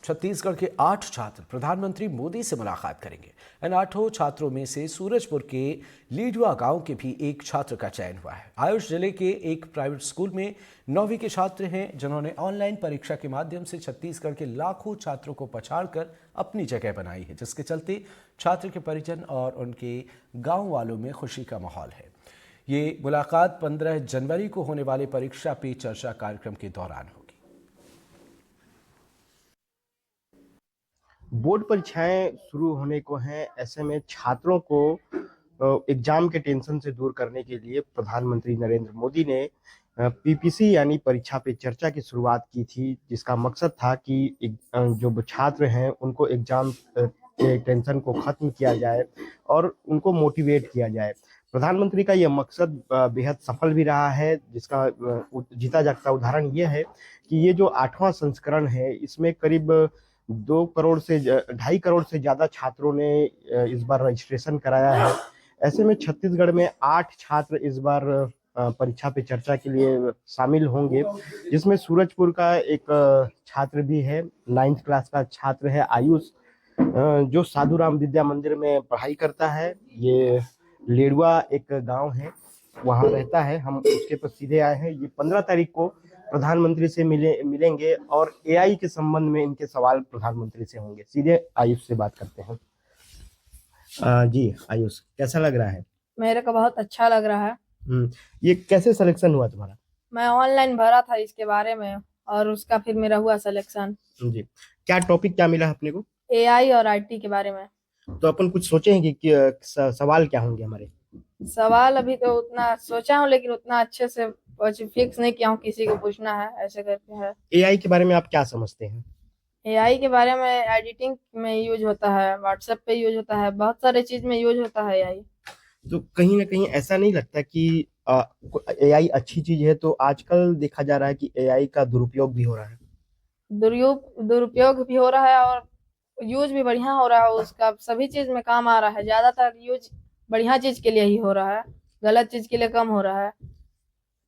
छत्तीसगढ़ के 8 छात्र प्रधानमंत्री मोदी से मुलाकात करेंगे। इन 8 छात्रों में से सूरजपुर के लीडुआ गांव के भी एक छात्र का चयन हुआ है। आयुष जिले के एक प्राइवेट स्कूल में 9वीं के छात्र हैं, जिन्होंने ऑनलाइन परीक्षा के माध्यम से छत्तीसगढ़ के लाखों छात्रों को पछाड़कर अपनी जगह बनाई है, जिसके चलते छात्र के परिजन और उनके गाँव वालों में खुशी का माहौल है। ये मुलाकात 15 जनवरी को होने वाले परीक्षा पे चर्चा कार्यक्रम के दौरान होगी। बोर्ड परीक्षाएं शुरू होने को हैं, ऐसे में छात्रों को एग्जाम के टेंशन से दूर करने के लिए प्रधानमंत्री नरेंद्र मोदी ने पीपीसी यानी परीक्षा पे चर्चा की शुरुआत की थी, जिसका मकसद था कि जो छात्र हैं उनको एग्जाम के टेंशन को खत्म किया जाए और उनको मोटिवेट किया जाए। प्रधानमंत्री का यह मकसद बेहद सफल भी रहा है, जिसका जीता जागता उदाहरण यह है कि ये जो 8वां संस्करण है, इसमें करीब 2.5 करोड़ से ज्यादा छात्रों ने इस बार रजिस्ट्रेशन कराया है। ऐसे में छत्तीसगढ़ में 8 छात्र इस बार परीक्षा पे चर्चा के लिए शामिल होंगे, जिसमें सूरजपुर का एक छात्र भी है। 9th क्लास का छात्र है आयुष, जो साधुराम विद्या मंदिर में पढ़ाई करता है। ये लेडुआ एक गांव है, वहां रहता है। हम उसके पर सीधे आए हैं। ये 15 तारीख को प्रधानमंत्री से मिलेंगे और एआई के संबंध में इनके सवाल प्रधानमंत्री से होंगे। सीधे आयुष से बात करते हैं। जी आयुष, कैसा लग रहा है? मेरे को बहुत अच्छा लग रहा है। ये कैसे सिलेक्शन हुआ तुम्हारा? मैं ऑनलाइन भरा था इसके बारे में और उसका फिर मेरा हुआ सिलेक्शन। जी, क्या टॉपिक क्या मिला अपने को? एआई और आईटी के बारे में। तो अपन कुछ सोचे हैं कि सवाल क्या होंगे हमारे? सवाल अभी तो उतना सोचा हूँ, लेकिन उतना अच्छे से फिक्स नहीं किया हूँ, किसी को पूछना है ऐसे करके है। एआई के बारे में आप क्या समझते हैं? एआई के बारे में एडिटिंग में यूज होता है, व्हाट्सएप पे यूज होता है, बहुत सारे चीज में यूज होता है एआई। तो कहीं ना कहीं ऐसा नहीं लगता कि एआई अच्छी चीज है? तो आजकल देखा जा रहा है कि एआई का दुरुपयोग भी हो रहा है। दुरुपयोग भी हो रहा है और यूज भी बढ़िया हो रहा है। उसका सभी चीज में काम आ रहा है। ज्यादातर यूज बढ़िया चीज के लिए ही हो रहा है, गलत चीज के लिए कम हो रहा है।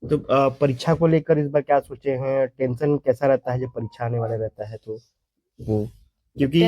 तो परीक्षा को लेकर इस बार क्या सोचे हैं? टेंशन कैसा रहता है जब परीक्षा आने वाला रहता है? तो वो क्योंकि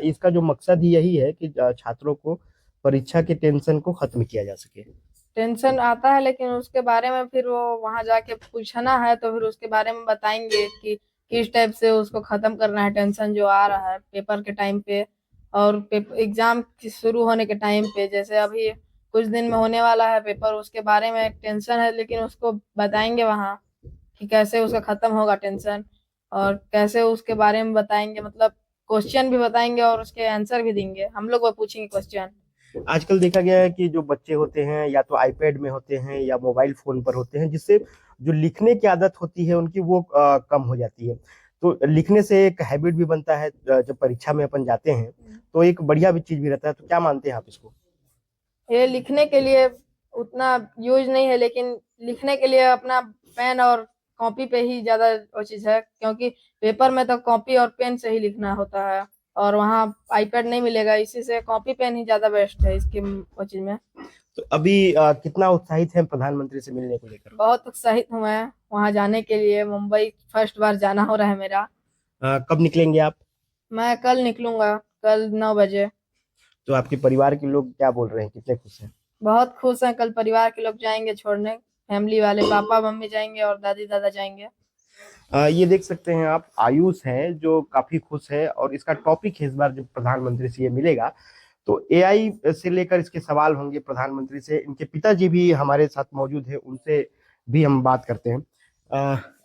इसका जो मकसद ही यही है कि छात्रों को परीक्षा के टेंशन को खत्म किया जा सके। टेंशन आता है, लेकिन उसके बारे में फिर वो वहां जाके पूछना है, तो फिर उसके बारे में बताएंगे कि किस टाइप से उसको खत्म करना है, टेंशन जो आ रहा है पेपर के टाइम पे और एग्जाम शुरू होने के टाइम पे। जैसे अभी कुछ दिन में होने वाला है पेपर, उसके बारे में टेंशन है, लेकिन उसको बताएंगे वहाँ कि कैसे उसका खत्म होगा टेंशन, और कैसे उसके बारे में बताएंगे, मतलब क्वेश्चन भी बताएंगे और उसके आंसर भी देंगे। हम लोग वो पूछेंगे क्वेश्चन। आजकल देखा गया है कि जो बच्चे होते हैं या तो आईपैड में होते हैं या मोबाइल फोन पर होते हैं, जिससे जो लिखने की आदत होती है उनकी वो कम हो जाती है। तो लिखने से एक हैबिट भी बनता है। जब परीक्षा में अपन जाते हैं तो एक बढ़िया भी चीज भी रहता है। तो क्या मानते हैं आप इसको? ये लिखने के लिए उतना यूज नहीं है, लेकिन लिखने के लिए अपना पेन और कॉपी पे ही ज्यादा वो चीज है, क्योंकि पेपर में तो कॉपी और पेन से ही लिखना होता है और वहाँ आईपैड नहीं मिलेगा। इसी से कॉपी पेन ही ज्यादा बेस्ट है इसकी वो चीज में। तो अभी कितना उत्साहित है प्रधानमंत्री से मिलने को लेकर? बहुत उत्साहित हूँ मैं वहाँ जाने के लिए। मुंबई फर्स्ट बार जाना हो रहा है मेरा। कब निकलेंगे आप? मैं कल निकलूंगा, कल 9 बजे। तो आपके परिवार के लोग क्या बोल रहे हैं, कितने खुश हैं? बहुत खुश हैं। कल परिवार के लोग जाएंगे छोड़ने, फैमिली वाले, पापा मम्मी जाएंगे और दादी दादा जाएंगे। ये देख सकते हैं आप, आयुष है जो काफी खुश है और इसका टॉपिक है इस बार जब प्रधानमंत्री से ये मिलेगा तो एआई से लेकर इसके सवाल होंगे प्रधानमंत्री से। इनके पिताजी भी हमारे साथ मौजूद है, उनसे भी हम बात करते हैं।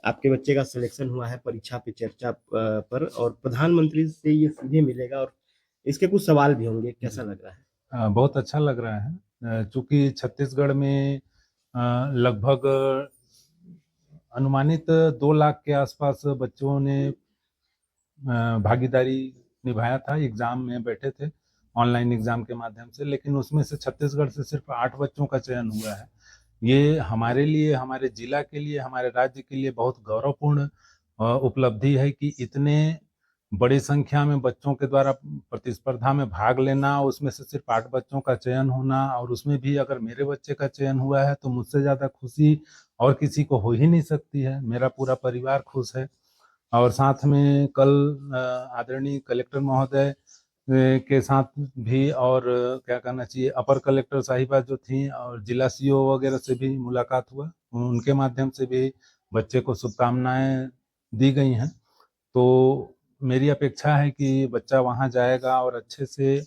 आपके बच्चे का सिलेक्शन हुआ है परीक्षा पे चर्चा पर और प्रधानमंत्री से ये सीधे मिलेगा और इसके कुछ सवाल भी होंगे, कैसा लग रहा है? बहुत अच्छा लग रहा है। चूंकि छत्तीसगढ़ में लगभग अनुमानित 2 लाख के आसपास बच्चों ने भागीदारी निभाया था, एग्जाम में बैठे थे ऑनलाइन एग्जाम के माध्यम से, लेकिन उसमें से छत्तीसगढ़ से सिर्फ 8 बच्चों का चयन हुआ है। ये हमारे लिए, हमारे जिला के लिए, हमारे राज्य के लिए बहुत गौरवपूर्ण उपलब्धि है कि इतने बड़ी संख्या में बच्चों के द्वारा प्रतिस्पर्धा में भाग लेना, उसमें से सिर्फ 8 बच्चों का चयन होना, और उसमें भी अगर मेरे बच्चे का चयन हुआ है तो मुझसे ज़्यादा खुशी और किसी को हो ही नहीं सकती है। मेरा पूरा परिवार खुश है और साथ में कल आदरणीय कलेक्टर महोदय के साथ भी, और क्या कहना चाहिए, अपर कलेक्टर साहिबा जो थी और जिला सीओ वगैरह से भी मुलाकात हुआ, उनके माध्यम से भी बच्चे को शुभकामनाएं दी गई हैं। तो मेरी अपेक्षा है कि बच्चा वहां जाएगा और अच्छे से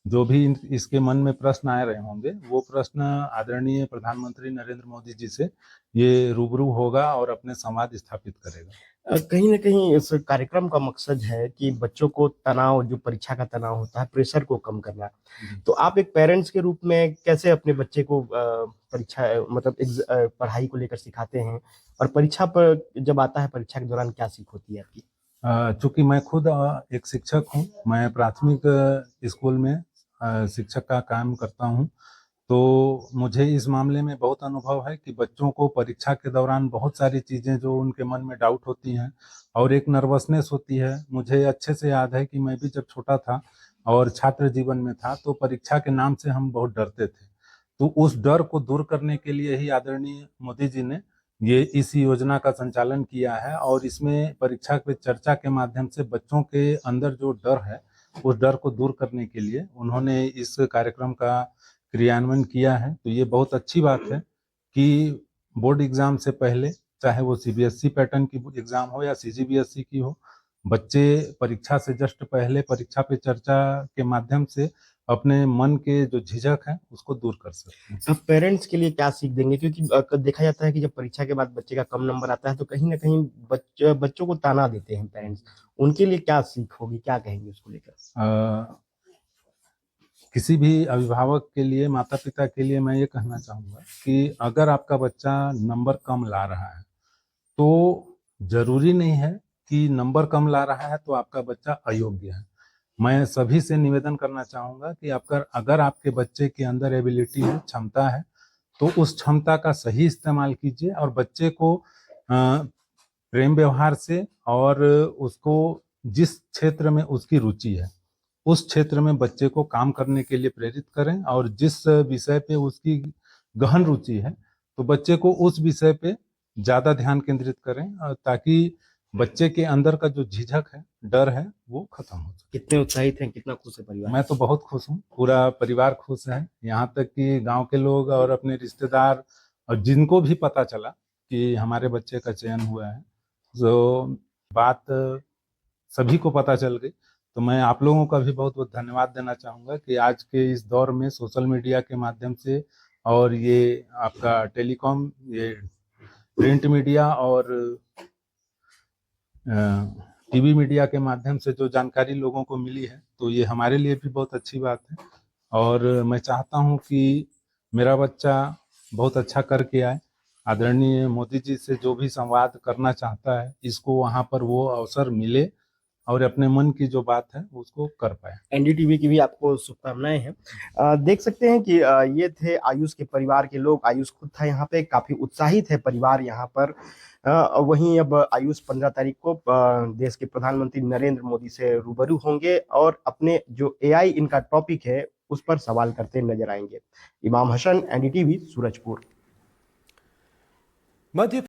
जो भी इसके मन में प्रश्न आ रहे होंगे वो प्रश्न आदरणीय प्रधानमंत्री नरेंद्र मोदी जी से ये रूबरू होगा और अपने संवाद स्थापित करेगा। कहीं न कहीं इस कार्यक्रम का मकसद है कि बच्चों को तनाव, जो परीक्षा का तनाव होता है, प्रेशर को कम करना। तो आप एक पेरेंट्स के रूप में कैसे अपने बच्चे को परीक्षा मतलब पढ़ाई को लेकर सिखाते हैं? और परीक्षा पर जब आता है, परीक्षा के दौरान क्या सीख होती है आपकी? चूंकि मैं खुद एक शिक्षक हूँ, मैं प्राथमिक स्कूल में शिक्षक का काम करता हूँ, तो मुझे इस मामले में बहुत अनुभव है कि बच्चों को परीक्षा के दौरान बहुत सारी चीज़ें जो उनके मन में डाउट होती हैं और एक नर्वसनेस होती है। मुझे अच्छे से याद है कि मैं भी जब छोटा था और छात्र जीवन में था तो परीक्षा के नाम से हम बहुत डरते थे। तो उस डर को दूर करने के लिए ही आदरणीय मोदी जी ने ये इस योजना का संचालन किया है और इसमें परीक्षा पे चर्चा के माध्यम से बच्चों के अंदर जो डर है उस डर को दूर करने के लिए उन्होंने इस कार्यक्रम का क्रियान्वयन किया है। तो ये बहुत अच्छी बात है कि बोर्ड एग्जाम से पहले, चाहे वो सीबीएसई पैटर्न की एग्जाम हो या सीजीबीएसई की हो, बच्चे परीक्षा से जस्ट पहले परीक्षा पे चर्चा के माध्यम से अपने मन के जो झिझक है उसको दूर कर सकते हैं। आप पेरेंट्स के लिए क्या सीख देंगे? क्योंकि देखा जाता है कि जब परीक्षा के बाद बच्चे का कम नंबर आता है तो कहीं न कहीं बच्चों को ताना देते हैं पेरेंट्स। उनके लिए क्या सीख होगी? क्या कहेंगे उसको लेकर? किसी भी अभिभावक के लिए, माता पिता के लिए मैं ये कहना चाहूँगा कि अगर आपका बच्चा नंबर कम ला रहा है तो जरूरी नहीं है कि नंबर कम ला रहा है तो आपका बच्चा अयोग्य है। मैं सभी से निवेदन करना चाहूँगा कि अगर आपके बच्चे के अंदर एबिलिटी है, क्षमता है, तो उस क्षमता का सही इस्तेमाल कीजिए और बच्चे को प्रेम व्यवहार से और उसको जिस क्षेत्र में उसकी रुचि है उस क्षेत्र में बच्चे को काम करने के लिए प्रेरित करें और जिस विषय पे उसकी गहन रुचि है तो बच्चे को उस विषय पे ज्यादा ध्यान केंद्रित करें ताकि बच्चे के अंदर का जो झिझक है, डर है, वो खत्म हो जाए। कितने उत्साहित हैं, कितना खुश है परिवार? मैं तो बहुत खुश हूँ, पूरा परिवार खुश है, यहाँ तक कि गांव के लोग और अपने रिश्तेदार और जिनको भी पता चला कि हमारे बच्चे का चयन हुआ है, तो बात सभी को पता चल गई। तो मैं आप लोगों का भी बहुत बहुत धन्यवाद देना चाहूँगा कि आज के इस दौर में सोशल मीडिया के माध्यम से और ये आपका टेलीकॉम, ये प्रिंट मीडिया और टीवी मीडिया के माध्यम से जो जानकारी लोगों को मिली है तो ये हमारे लिए भी बहुत अच्छी बात है। और मैं चाहता हूँ कि मेरा बच्चा बहुत अच्छा करके आए, आदरणीय मोदी जी से जो भी संवाद करना चाहता है इसको वहाँ पर वो अवसर मिले और अपने मन की जो बात है उसको कर पाए। एनडीटीवी की भी आपको शुभकामनाएं हैं। देख सकते हैं कि ये थे आयुष के परिवार के लोग। आयुष खुद था यहाँ पे, काफी उत्साहित है परिवार यहाँ पर। वहीं अब आयुष 15 तारीख को देश के प्रधानमंत्री नरेंद्र मोदी से रूबरू होंगे और अपने जो एआई इनका टॉपिक है उस पर सवाल करते नजर आएंगे। इमाम हसन, एनडीटीवी, सूरजपुर। मध्य